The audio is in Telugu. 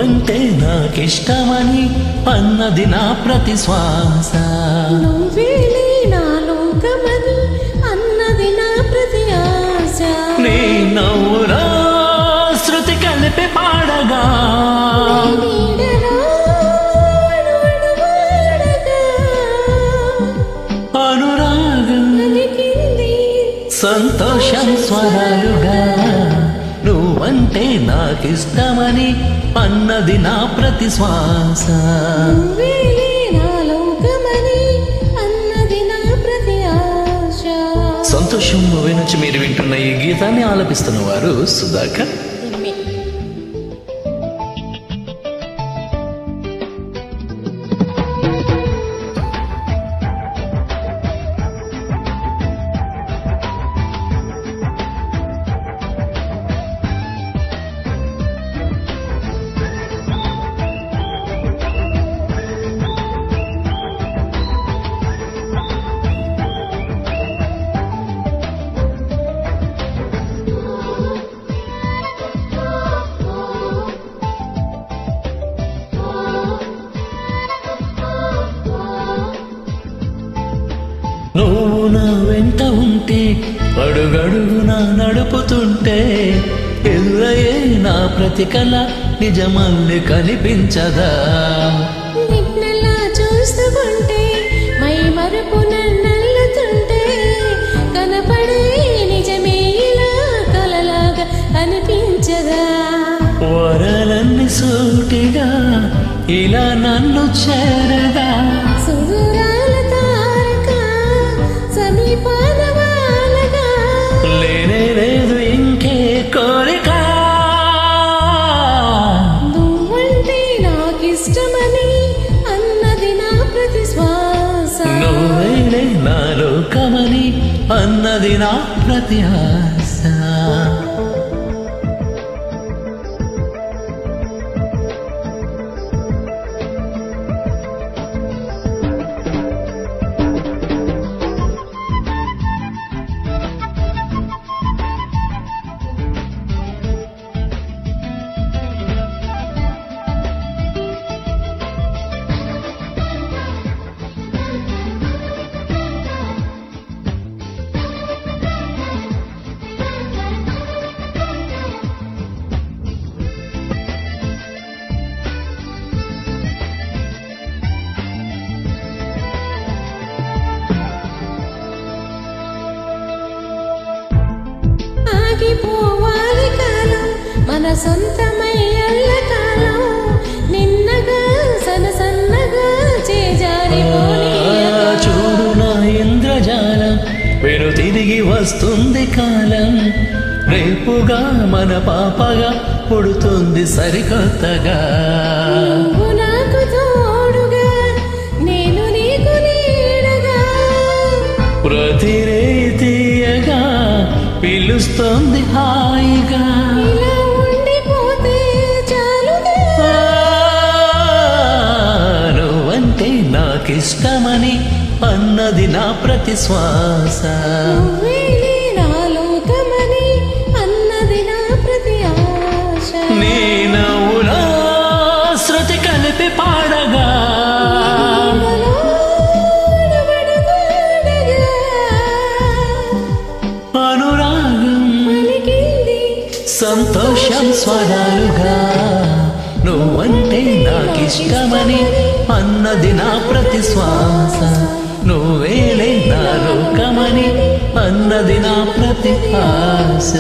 నువ్వంటే నాకిష్టమని అన్నది నా ప్రతి శ్వాస. నువ్వేలే నా లోకమని అన్నది నా ప్రతి ఆశ. నీ నవ్వులా శృతి కలిపి పాడగా అనురాగం సంతోషం స్వరాలుగా. నువ్వంటే నాకిష్టమని అన్నది నా ప్రతి శ్వాస. సంతోషం మూవీ నుంచి మీరు వింటున్న ఈ గీతాన్ని ఆలపిస్తున్న వారు సుధాకర్. నువ్వు నా వెంట ఉంటే అడుగడుగునా నడుపుతుంటే ఎదురయ్యే నా ప్రతి కళ నిజమల్లి కనిపించదా. నిన్నలా చూస్తుంటే మై మరుపు నన్నల్లుతుంటే కనపడే నిజమే ఇలా కలలాగా అనిపించదా. వరలన్నీ సూటిగా ఇలా నన్ను చేరగా లేనే లేదు ఇంకే కోరిక. నువ్వంటే నాకిష్టమని అన్నది నా ప్రతి శ్వాస. నువ్వేలే నా లోకమని అన్నది నా ప్రతి ఆశ. ఆగిపోవాలి కాలం మన సొంతమై ఎల్లకాలం నిన్నగా సన్నగా చేజారిపోని. చూడు నా ఇంద్రజాలం వెను తిరిగి వస్తుంది కాలం. రేపుగా మన పాపగా పుడుతుంది సరికొత్తగా. నాకు తోడుగా నేను నీకు నీడగా ప్రతి రీతిగా పిలుస్తుంది హాయిగా. ఇలా ఉండిపోతే చాలుగా. నువ్వంటే నాకిష్టమని అన్నది నా ప్రతి శ్వాస. నువ్వేలే నా లోకమని అన్నది నా ప్రతి ఆశ. నీ నవ్వులా శృతి కలిపి పాడగా అనురాగం సంతోషం స్వరాలుగా. నువ్వంటే నాకిష్టమని అన్నది నా ప్రతి శ్వాస. నువ్వేలే నా లోకమని అన్నది నా ప్రతి ఆశ.